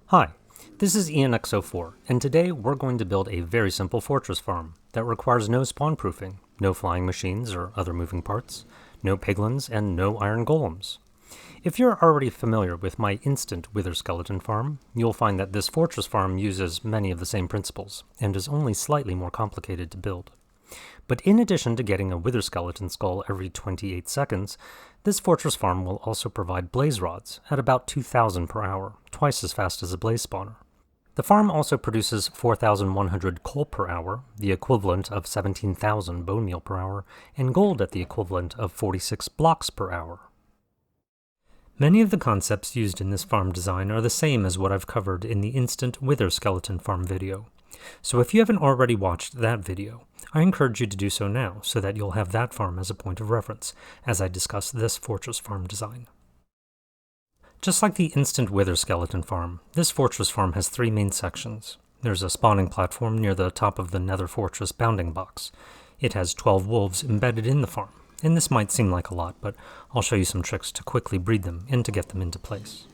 Hi, this is ENX04, and today we're going to build a very simple fortress farm that requires no spawnproofing, no flying machines or other moving parts, no piglins, and no iron golems. If you're already familiar with my instant wither skeleton farm, you'll find that this fortress farm uses many of the same principles, and is only slightly more complicated to build. But in addition to getting a wither skeleton skull every 28 seconds, this fortress farm will also provide blaze rods at about 2,000 per hour, twice as fast as a blaze spawner. The farm also produces 4,100 coal per hour, the equivalent of 17,000 bone meal per hour, and gold at the equivalent of 46 blocks per hour. Many of the concepts used in this farm design are the same as what I've covered in the instant wither skeleton farm video. So if you haven't already watched that video, I encourage you to do so now so that you'll have that farm as a point of reference as I discuss this fortress farm design. Just like the instant wither skeleton farm, this fortress farm has three main sections. There's a spawning platform near the top of the nether fortress bounding box. It has 12 wolves embedded in the farm, and this might seem like a lot, but I'll show you some tricks to quickly breed them and to get them into place.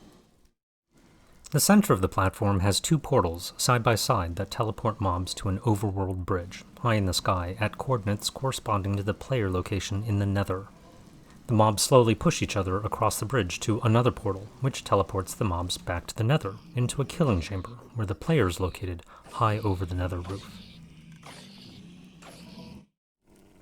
The center of the platform has two portals side by side that teleport mobs to an overworld bridge high in the sky at coordinates corresponding to the player location in the nether. The mobs slowly push each other across the bridge to another portal, which teleports the mobs back to the nether into a killing chamber where the player is located high over the nether roof.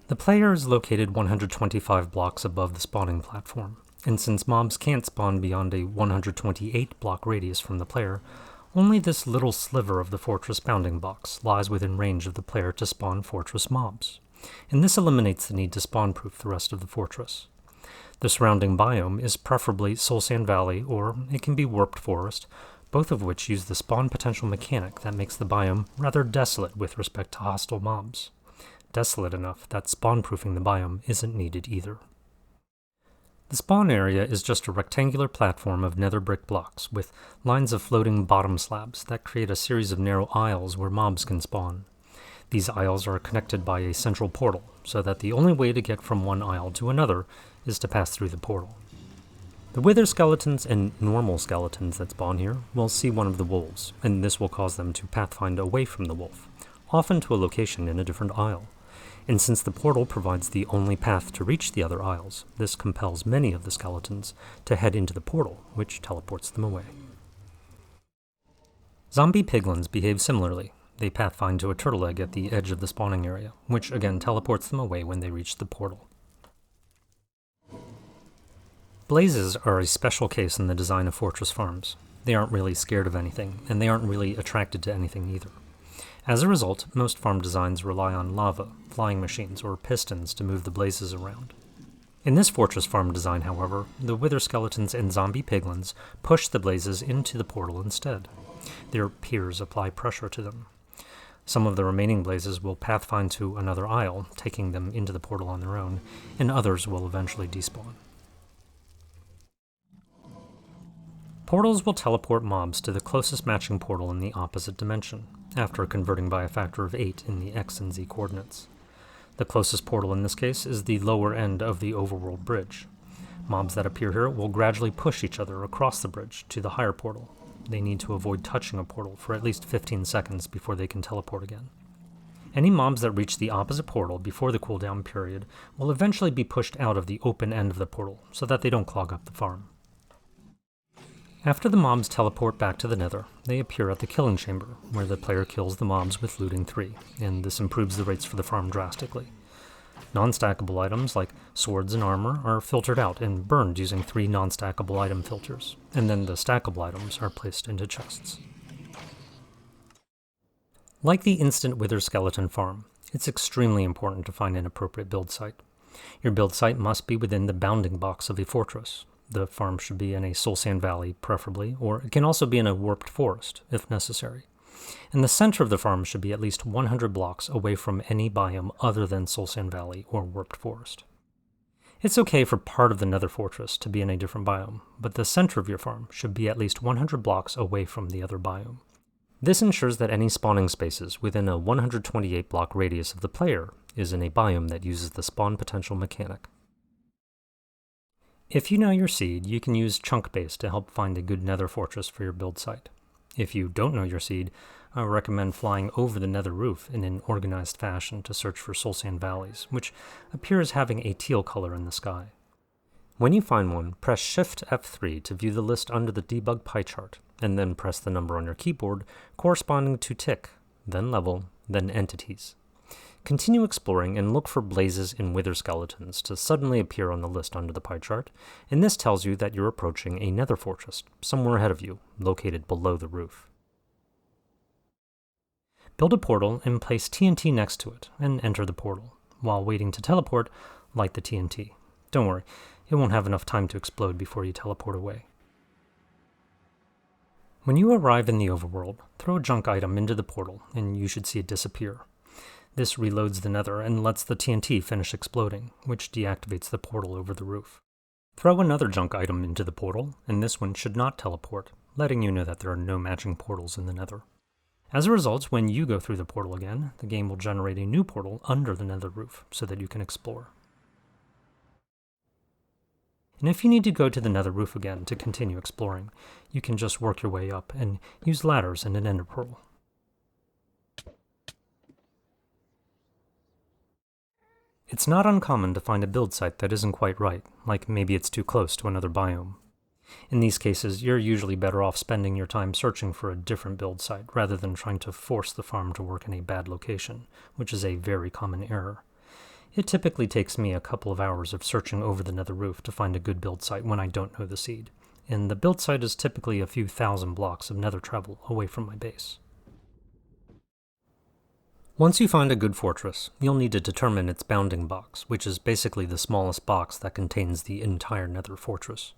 The player is located 125 blocks above the spawning platform, and since mobs can't spawn beyond a 128 block radius from the player, only this little sliver of the fortress bounding box lies within range of the player to spawn fortress mobs, and this eliminates the need to spawn-proof the rest of the fortress. The surrounding biome is preferably Soul Sand Valley, or it can be Warped Forest, both of which use the spawn potential mechanic that makes the biome rather desolate with respect to hostile mobs. Desolate enough that spawn-proofing the biome isn't needed either. The spawn area is just a rectangular platform of nether brick blocks with lines of floating bottom slabs that create a series of narrow aisles where mobs can spawn. These aisles are connected by a central portal, so that the only way to get from one aisle to another is to pass through the portal. The wither skeletons and normal skeletons that spawn here will see one of the wolves, and this will cause them to pathfind away from the wolf, often to a location in a different aisle. And since the portal provides the only path to reach the other aisles, this compels many of the skeletons to head into the portal, which teleports them away. Zombie piglins behave similarly. They pathfind to a turtle egg at the edge of the spawning area, which again teleports them away when they reach the portal. Blazes are a special case in the design of fortress farms. They aren't really scared of anything, and they aren't really attracted to anything either. As a result, most farm designs rely on lava, flying machines, or pistons to move the blazes around. In this fortress farm design, however, the wither skeletons and zombie piglins push the blazes into the portal instead. Their peers apply pressure to them. Some of the remaining blazes will pathfind to another aisle, taking them into the portal on their own, and others will eventually despawn. Portals will teleport mobs to the closest matching portal in the opposite dimension, after converting by a factor of 8 in the x and z coordinates. The closest portal in this case is the lower end of the overworld bridge. Mobs that appear here will gradually push each other across the bridge to the higher portal. They need to avoid touching a portal for at least 15 seconds before they can teleport again. Any mobs that reach the opposite portal before the cooldown period will eventually be pushed out of the open end of the portal so that they don't clog up the farm. After the mobs teleport back to the nether, they appear at the killing chamber, where the player kills the mobs with looting 3, and this improves the rates for the farm drastically. Non-stackable items like swords and armor are filtered out and burned using 3 non-stackable item filters, and then the stackable items are placed into chests. Like the instant wither skeleton farm, it's extremely important to find an appropriate build site. Your build site must be within the bounding box of a fortress. The farm should be in a Soul Sand Valley, preferably, or it can also be in a Warped Forest, if necessary. And the center of the farm should be at least 100 blocks away from any biome other than Soul Sand Valley or Warped Forest. It's okay for part of the nether fortress to be in a different biome, but the center of your farm should be at least 100 blocks away from the other biome. This ensures that any spawning spaces within a 128 block radius of the player is in a biome that uses the spawn potential mechanic. If you know your seed, you can use chunk base to help find a good nether fortress for your build site. If you don't know your seed, I would recommend flying over the nether roof in an organized fashion to search for soul sand valleys, which appear as having a teal color in the sky. When you find one, press Shift F3 to view the list under the debug pie chart, and then press the number on your keyboard corresponding to tick, then level, then entities. Continue exploring and look for blazes and wither skeletons to suddenly appear on the list under the pie chart, and this tells you that you're approaching a nether fortress, somewhere ahead of you, located below the roof. Build a portal and place TNT next to it, and enter the portal. While waiting to teleport, light the TNT. Don't worry, it won't have enough time to explode before you teleport away. When you arrive in the overworld, throw a junk item into the portal, and you should see it disappear. This reloads the nether and lets the TNT finish exploding, which deactivates the portal over the roof. Throw another junk item into the portal, and this one should not teleport, letting you know that there are no matching portals in the nether. As a result, when you go through the portal again, the game will generate a new portal under the nether roof so that you can explore. And if you need to go to the nether roof again to continue exploring, you can just work your way up and use ladders and an ender pearl. It's not uncommon to find a build site that isn't quite right, like maybe it's too close to another biome. In these cases, you're usually better off spending your time searching for a different build site rather than trying to force the farm to work in a bad location, which is a very common error. It typically takes me a couple of hours of searching over the nether roof to find a good build site when I don't know the seed, and the build site is typically a few thousand blocks of nether travel away from my base. Once you find a good fortress, you'll need to determine its bounding box, which is basically the smallest box that contains the entire nether fortress.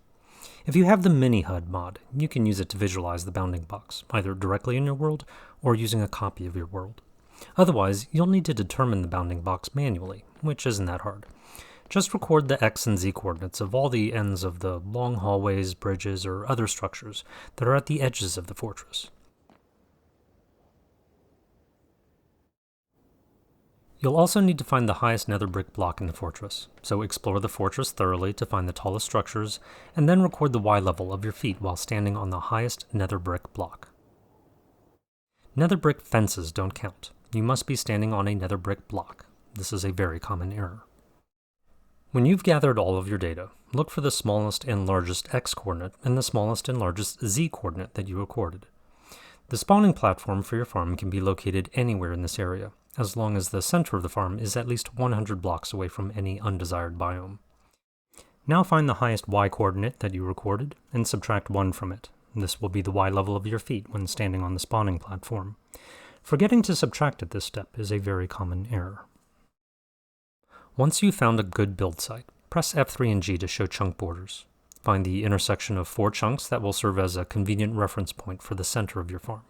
If you have the mini HUD mod, you can use it to visualize the bounding box, either directly in your world or using a copy of your world. Otherwise, you'll need to determine the bounding box manually, which isn't that hard. Just record the X and Z coordinates of all the ends of the long hallways, bridges, or other structures that are at the edges of the fortress. You'll also need to find the highest nether brick block in the fortress, so explore the fortress thoroughly to find the tallest structures, and then record the Y level of your feet while standing on the highest nether brick block. Nether brick fences don't count. You must be standing on a nether brick block. This is a very common error. When you've gathered all of your data, look for the smallest and largest X coordinate and the smallest and largest Z coordinate that you recorded. The spawning platform for your farm can be located anywhere in this area, as long as the center of the farm is at least 100 blocks away from any undesired biome. Now find the highest Y coordinate that you recorded and subtract 1 from it. This will be the Y level of your feet when standing on the spawning platform. Forgetting to subtract at this step is a very common error. Once you've found a good build site, press F3 and G to show chunk borders. Find the intersection of 4 chunks that will serve as a convenient reference point for the center of your farm.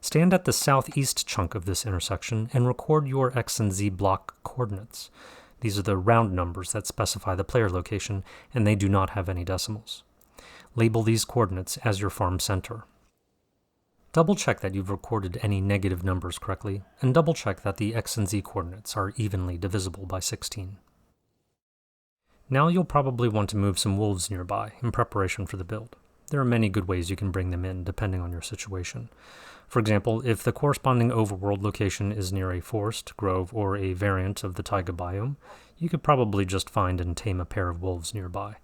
Stand at the southeast chunk of this intersection and record your X and Z block coordinates. These are the round numbers that specify the player location, and they do not have any decimals. Label these coordinates as your farm center. Double-check that you've recorded any negative numbers correctly, and double-check that the X and Z coordinates are evenly divisible by 16. Now you'll probably want to move some wolves nearby in preparation for the build. There are many good ways you can bring them in depending on your situation. For example, if the corresponding overworld location is near a forest, grove, or a variant of the taiga biome, you could probably just find and tame a pair of wolves nearby.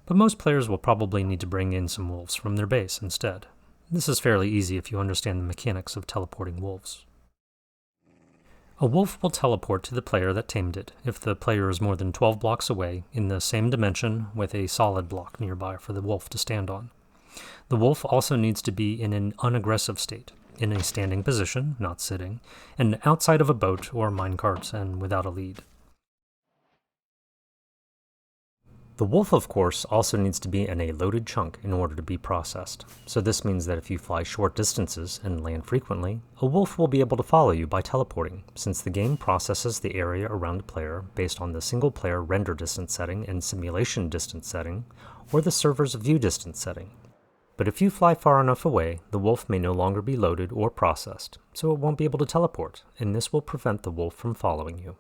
But most players will probably need to bring in some wolves from their base instead. This is fairly easy if you understand the mechanics of teleporting wolves. A wolf will teleport to the player that tamed it if the player is more than 12 blocks away in the same dimension with a solid block nearby for the wolf to stand on. The wolf also needs to be in an unaggressive state, in a standing position, not sitting, and outside of a boat or minecart and without a lead. The wolf, of course, also needs to be in a loaded chunk in order to be processed, so this means that if you fly short distances and land frequently, a wolf will be able to follow you by teleporting, since the game processes the area around a player based on the single-player render distance setting and simulation distance setting, or the server's view distance setting. But if you fly far enough away, the wolf may no longer be loaded or processed, so it won't be able to teleport, and this will prevent the wolf from following you.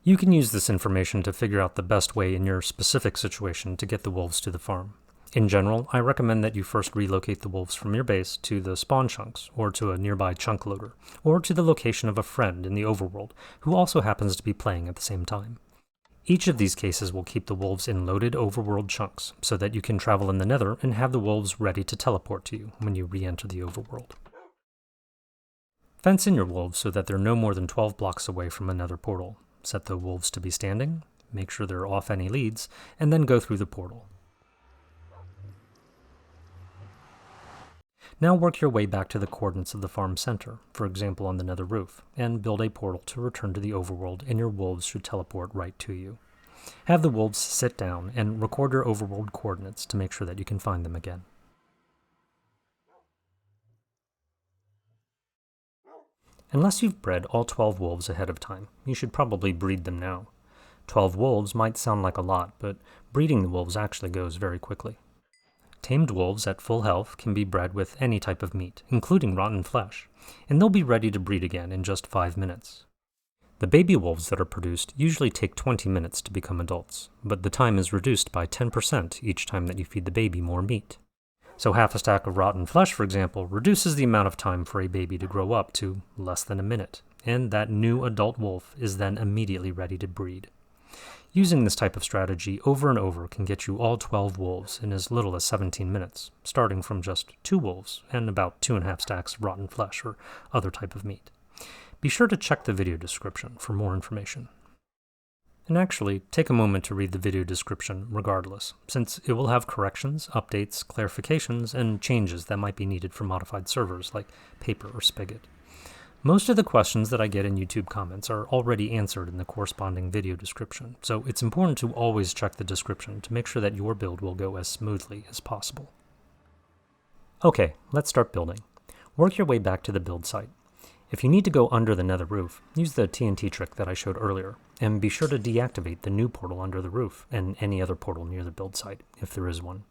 You can use this information to figure out the best way in your specific situation to get the wolves to the farm. In general, I recommend that you first relocate the wolves from your base to the spawn chunks, or to a nearby chunk loader, or to the location of a friend in the overworld who also happens to be playing at the same time. Each of these cases will keep the wolves in loaded overworld chunks, so that you can travel in the nether and have the wolves ready to teleport to you when you re-enter the overworld. Fence in your wolves so that they're no more than 12 blocks away from another portal. Set the wolves to be standing, make sure they're off any leads, and then go through the portal. Now work your way back to the coordinates of the farm center, for example on the nether roof, and build a portal to return to the overworld, and your wolves should teleport right to you. Have the wolves sit down and record your overworld coordinates to make sure that you can find them again. Unless you've bred all 12 wolves ahead of time, you should probably breed them now. 12 wolves might sound like a lot, but breeding the wolves actually goes very quickly. Tamed wolves at full health can be bred with any type of meat, including rotten flesh, and they'll be ready to breed again in just 5 minutes. The baby wolves that are produced usually take 20 minutes to become adults, but the time is reduced by 10% each time that you feed the baby more meat. So half a stack of rotten flesh, for example, reduces the amount of time for a baby to grow up to less than a minute, and that new adult wolf is then immediately ready to breed. Using this type of strategy over and over can get you all 12 wolves in as little as 17 minutes, starting from just 2 wolves and about 2.5 stacks of rotten flesh or other type of meat. Be sure to check the video description for more information. And actually, take a moment to read the video description regardless, since it will have corrections, updates, clarifications, and changes that might be needed for modified servers like Paper or Spigot. Most of the questions that I get in YouTube comments are already answered in the corresponding video description, so it's important to always check the description to make sure that your build will go as smoothly as possible. Okay, let's start building. Work your way back to the build site. If you need to go under the nether roof, use the TNT trick that I showed earlier, and be sure to deactivate the new portal under the roof and any other portal near the build site, if there is one.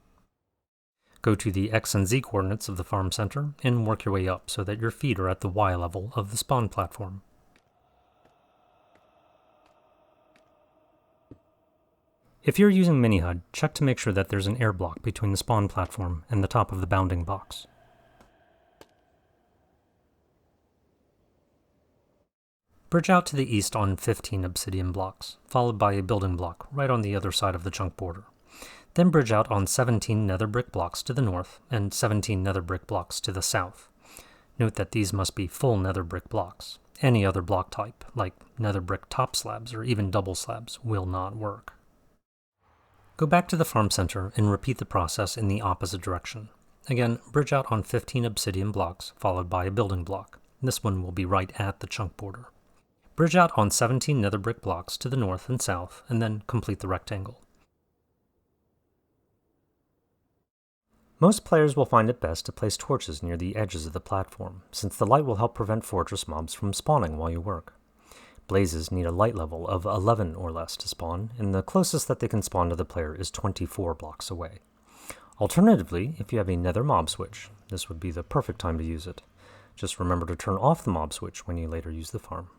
Go to the X and Z coordinates of the farm center and work your way up so that your feet are at the Y level of the spawn platform. If you're using mini-HUD, check to make sure that there's an air block between the spawn platform and the top of the bounding box. Bridge out to the east on 15 obsidian blocks, followed by a building block right on the other side of the chunk border. Then bridge out on 17 nether brick blocks to the north and 17 nether brick blocks to the south. Note that these must be full nether brick blocks. Any other block type, like nether brick top slabs or even double slabs, will not work. Go back to the farm center and repeat the process in the opposite direction. Again, bridge out on 15 obsidian blocks, followed by a building block. This one will be right at the chunk border. Bridge out on 17 nether brick blocks to the north and south, and then complete the rectangle. Most players will find it best to place torches near the edges of the platform, since the light will help prevent fortress mobs from spawning while you work. Blazes need a light level of 11 or less to spawn, and the closest that they can spawn to the player is 24 blocks away. Alternatively, if you have a nether mob switch, this would be the perfect time to use it. Just remember to turn off the mob switch when you later use the farm.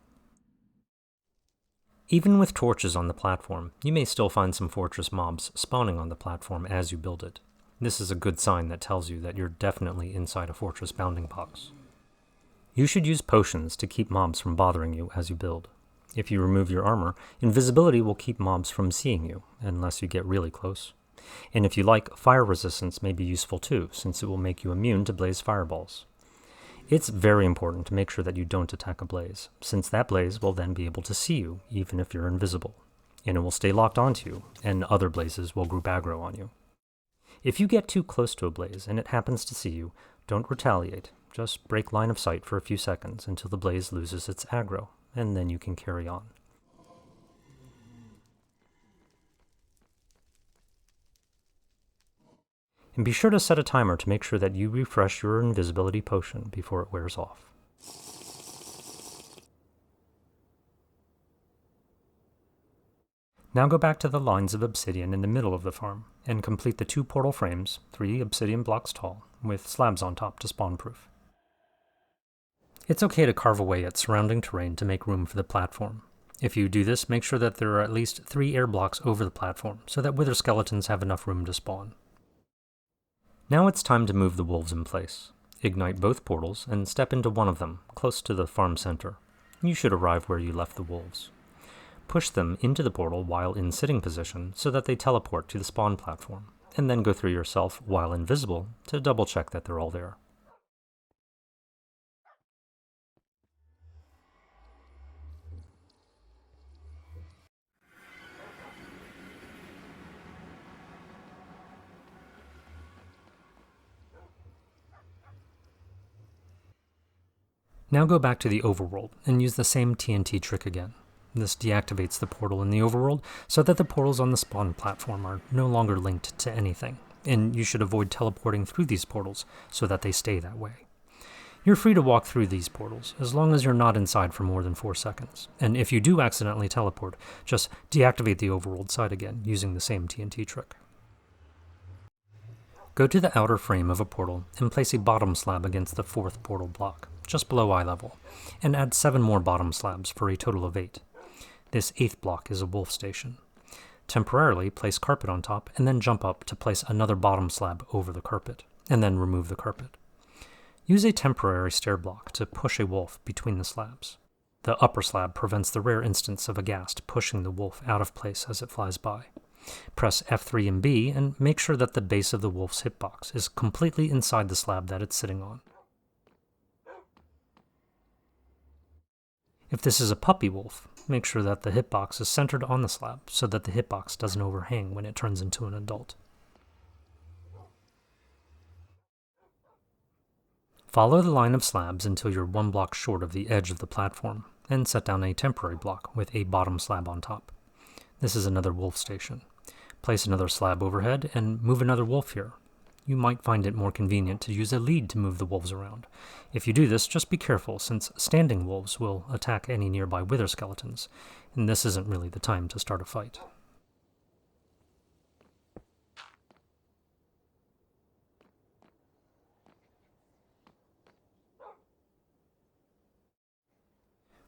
Even with torches on the platform, you may still find some fortress mobs spawning on the platform as you build it. This is a good sign that tells you that you're definitely inside a fortress bounding box. You should use potions to keep mobs from bothering you as you build. If you remove your armor, invisibility will keep mobs from seeing you, unless you get really close. And if you like, fire resistance may be useful too, since it will make you immune to blaze fireballs. It's very important to make sure that you don't attack a blaze, since that blaze will then be able to see you, even if you're invisible. And it will stay locked onto you, and other blazes will group aggro on you. If you get too close to a blaze and it happens to see you, don't retaliate. Just break line of sight for a few seconds until the blaze loses its aggro, and then you can carry on. And be sure to set a timer to make sure that you refresh your invisibility potion before it wears off. Now go back to the lines of obsidian in the middle of the farm, and complete the 2 portal frames, 3 obsidian blocks tall, with slabs on top to spawn-proof. It's okay to carve away at surrounding terrain to make room for the platform. If you do this, make sure that there are at least 3 air blocks over the platform, so that wither skeletons have enough room to spawn. Now it's time to move the wolves in place. Ignite both portals and step into one of them, close to the farm center. You should arrive where you left the wolves. Push them into the portal while in sitting position so that they teleport to the spawn platform, and then go through yourself while invisible to double check that they're all there. Now go back to the overworld and use the same TNT trick again. This deactivates the portal in the overworld so that the portals on the spawn platform are no longer linked to anything, and you should avoid teleporting through these portals so that they stay that way. You're free to walk through these portals as long as you're not inside for more than 4 seconds, and if you do accidentally teleport, just deactivate the overworld side again using the same TNT trick. Go to the outer frame of a portal and place a bottom slab against the 4th portal block, just below eye level, and add 7 more bottom slabs for a total of 8. This 8th block is a wolf station. Temporarily place carpet on top and then jump up to place another bottom slab over the carpet, and then remove the carpet. Use a temporary stair block to push a wolf between the slabs. The upper slab prevents the rare instance of a ghast pushing the wolf out of place as it flies by. Press F3 and B and make sure that the base of the wolf's hitbox is completely inside the slab that it's sitting on. If this is a puppy wolf, make sure that the hitbox is centered on the slab so that the hitbox doesn't overhang when it turns into an adult. Follow the line of slabs until you're 1 block short of the edge of the platform, and set down a temporary block with a bottom slab on top. This is another wolf station. Place another slab overhead and move another wolf here. You might find it more convenient to use a lead to move the wolves around. If you do this, just be careful, since standing wolves will attack any nearby wither skeletons, and this isn't really the time to start a fight.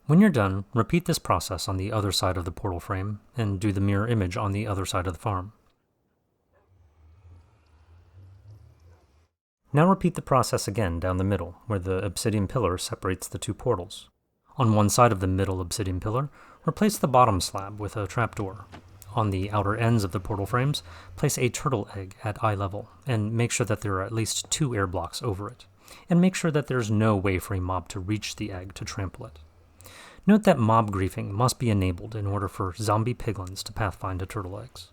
When you're done, repeat this process on the other side of the portal frame, and do the mirror image on the other side of the farm. Now repeat the process again down the middle, where the obsidian pillar separates the 2 portals. On one side of the middle obsidian pillar, replace the bottom slab with a trapdoor. On the outer ends of the portal frames, place a turtle egg at eye level, and make sure that there are at least 2 air blocks over it, and make sure that there's no way for a mob to reach the egg to trample it. Note that mob griefing must be enabled in order for zombie piglins to pathfind to turtle eggs.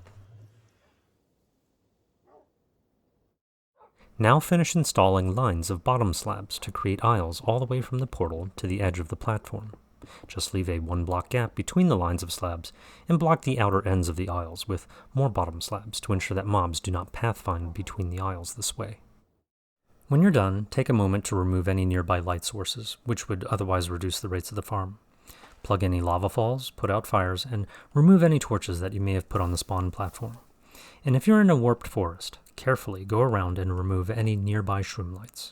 Now finish installing lines of bottom slabs to create aisles all the way from the portal to the edge of the platform. Just leave a 1 block gap between the lines of slabs and block the outer ends of the aisles with more bottom slabs to ensure that mobs do not pathfind between the aisles this way. When you're done, take a moment to remove any nearby light sources, which would otherwise reduce the rates of the farm. Plug any lava falls, put out fires, and remove any torches that you may have put on the spawn platform. And if you're in a warped forest, carefully go around and remove any nearby shroom lights.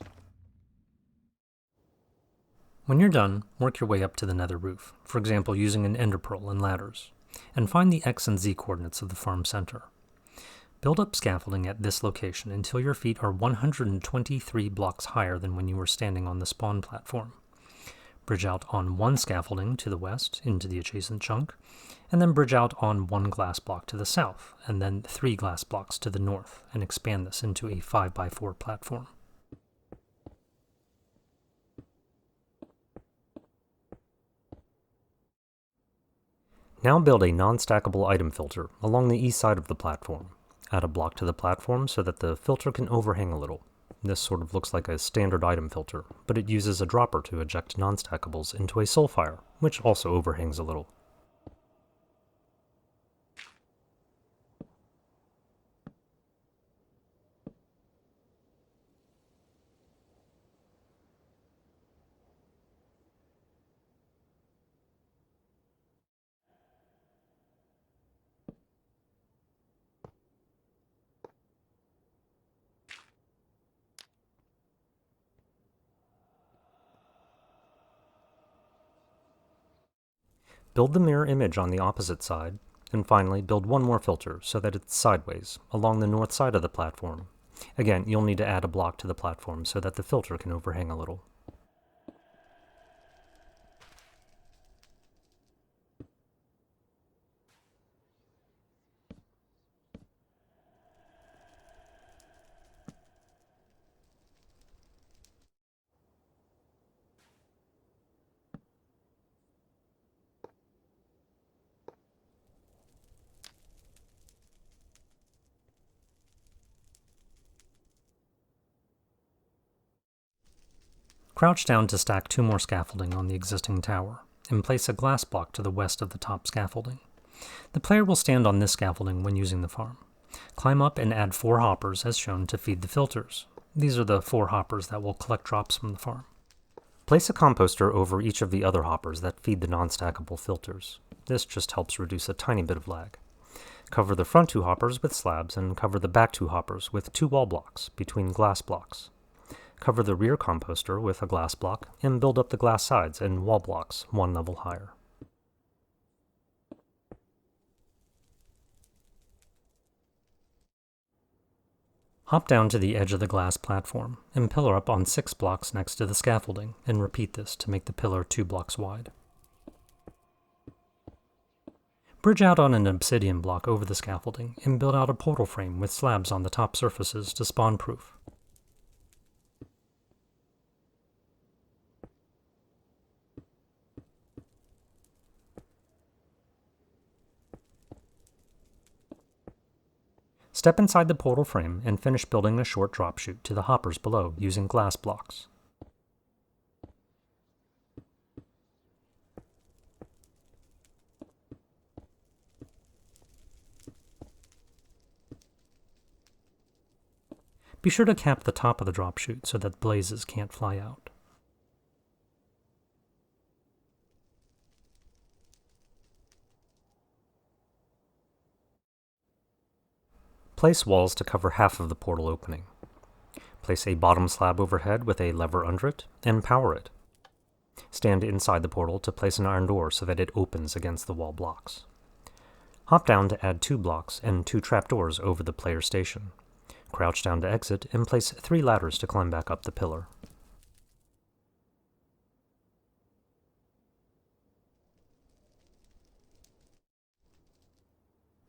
When you're done, work your way up to the nether roof, for example using an ender pearl and ladders, and find the X and Z coordinates of the farm center. Build up scaffolding at this location until your feet are 123 blocks higher than when you were standing on the spawn platform. Bridge out on 1 scaffolding to the west into the adjacent chunk, and then bridge out on 1 glass block to the south, and then 3 glass blocks to the north, and expand this into a 5x4 platform. Now build a non-stackable item filter along the east side of the platform. Add a block to the platform so that the filter can overhang a little. This sort of looks like a standard item filter, but it uses a dropper to eject non-stackables into a soulfire, which also overhangs a little. Build the mirror image on the opposite side, and finally build 1 more filter so that it's sideways, along the north side of the platform, Again, you'll need to add a block to the platform so that the filter can overhang a little. Crouch down to stack 2 more scaffolding on the existing tower, and place a glass block to the west of the top scaffolding. The player will stand on this scaffolding when using the farm. Climb up and add 4 hoppers as shown to feed the filters. These are the 4 hoppers that will collect drops from the farm. Place a composter over each of the other hoppers that feed the non-stackable filters. This just helps reduce a tiny bit of lag. Cover the front 2 hoppers with slabs and cover the back 2 hoppers with 2 wall blocks between glass blocks. Cover the rear composter with a glass block and build up the glass sides and wall blocks 1 level higher. Hop down to the edge of the glass platform and pillar up on 6 blocks next to the scaffolding, and repeat this to make the pillar 2 blocks wide. Bridge out on an obsidian block over the scaffolding and build out a portal frame with slabs on the top surfaces to spawn-proof. Step inside the portal frame and finish building a short drop chute to the hoppers below using glass blocks. Be sure to cap the top of the drop chute so that blazes can't fly out. Place walls to cover half of the portal opening. Place a bottom slab overhead with a lever under it, and power it. Stand inside the portal to place an iron door so that it opens against the wall blocks. Hop down to add 2 blocks and 2 trapdoors over the player station. Crouch down to exit and place 3 ladders to climb back up the pillar.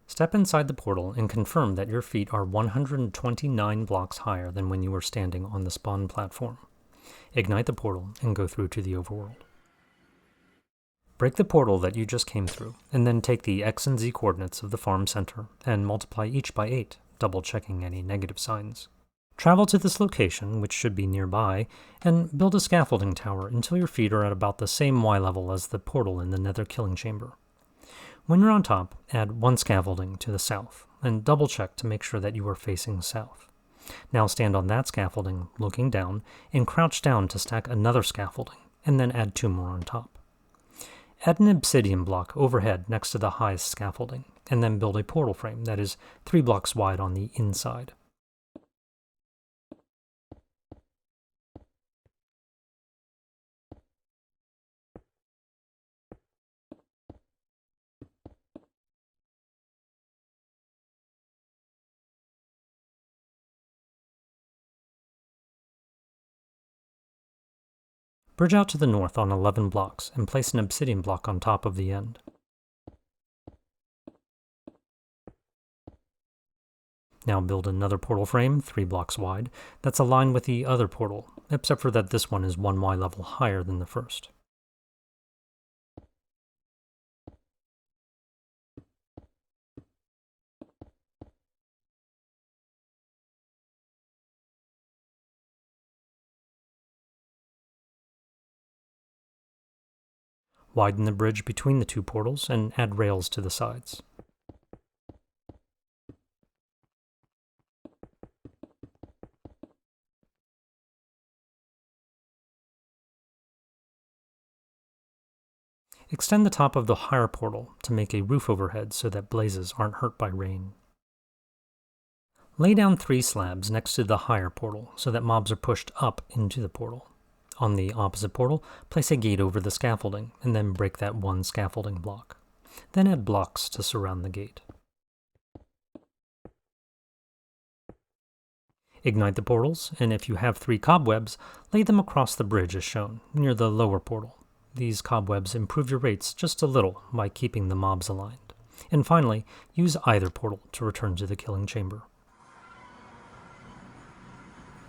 Step inside the portal and confirm that your feet are 129 blocks higher than when you were standing on the spawn platform. Ignite the portal and go through to the overworld. Break the portal that you just came through, and then take the X and Z coordinates of the farm center and multiply each by 8, double checking any negative signs. Travel to this location, which should be nearby, and build a scaffolding tower until your feet are at about the same Y level as the portal in the nether killing chamber. When you're on top, add 1 scaffolding to the south, and double check to make sure that you are facing south. Now stand on that scaffolding, looking down, and crouch down to stack another scaffolding, and then add 2 more on top. Add an obsidian block overhead next to the highest scaffolding, and then build a portal frame that is 3 blocks wide on the inside. Bridge out to the north on 11 blocks and place an obsidian block on top of the end. Now build another portal frame, 3 blocks wide, that's aligned with the other portal, except for that this one is 1 Y level higher than the first. Widen the bridge between the 2 portals and add rails to the sides. Extend the top of the higher portal to make a roof overhead so that blazes aren't hurt by rain. Lay down 3 slabs next to the higher portal so that mobs are pushed up into the portal. On the opposite portal, place a gate over the scaffolding, and then break that 1 scaffolding block. Then add blocks to surround the gate. Ignite the portals, and if you have 3 cobwebs, lay them across the bridge as shown, near the lower portal. These cobwebs improve your rates just a little by keeping the mobs aligned. And finally, use either portal to return to the killing chamber.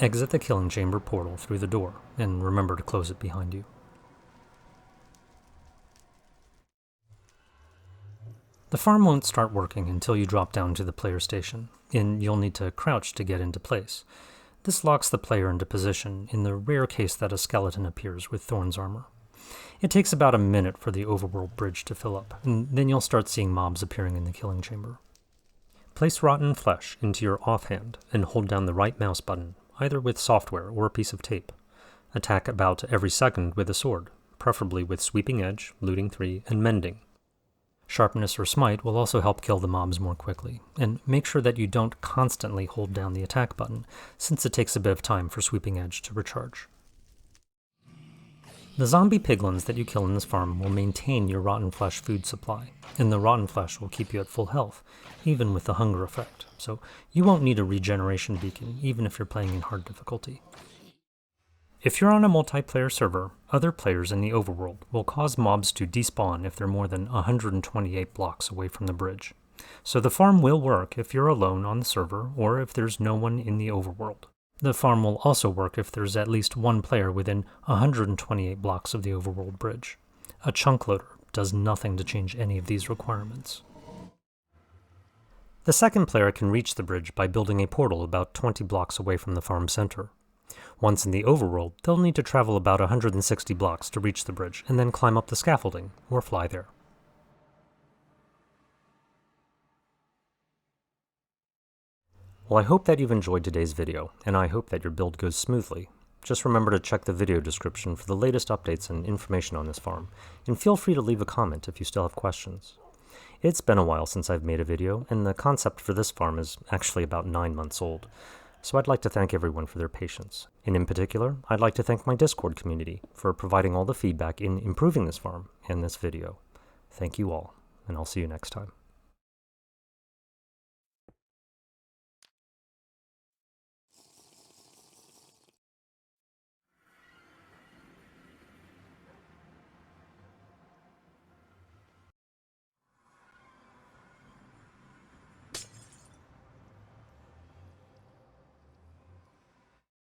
Exit the killing chamber portal through the door, and remember to close it behind you. The farm won't start working until you drop down to the player station, and you'll need to crouch to get into place. This locks the player into position in the rare case that a skeleton appears with Thorn's armor. It takes about a minute for the overworld bridge to fill up, and then you'll start seeing mobs appearing in the killing chamber. Place rotten flesh into your offhand and hold down the right mouse button, either with software or a piece of tape. Attack about every second with a sword, preferably with sweeping edge, looting 3, and mending. Sharpness or smite will also help kill the mobs more quickly, and make sure that you don't constantly hold down the attack button, since it takes a bit of time for sweeping edge to recharge. The zombie piglins that you kill in this farm will maintain your rotten flesh food supply, and the rotten flesh will keep you at full health, even with the hunger effect, so you won't need a regeneration beacon even if you're playing in hard difficulty. If you're on a multiplayer server, other players in the overworld will cause mobs to despawn if they're more than 128 blocks away from the bridge. So the farm will work if you're alone on the server or if there's no one in the overworld. The farm will also work if there's at least one player within 128 blocks of the overworld bridge. A chunk loader does nothing to change any of these requirements. The second player can reach the bridge by building a portal about 20 blocks away from the farm center. Once in the overworld, they'll need to travel about 160 blocks to reach the bridge, and then climb up the scaffolding, or fly there. Well, I hope that you've enjoyed today's video, and I hope that your build goes smoothly. Just remember to check the video description for the latest updates and information on this farm, and feel free to leave a comment if you still have questions. It's been a while since I've made a video, and the concept for this farm is actually about 9 months old. So I'd like to thank everyone for their patience, and in particular, I'd like to thank my Discord community for providing all the feedback in improving this farm and this video. Thank you all, and I'll see you next time.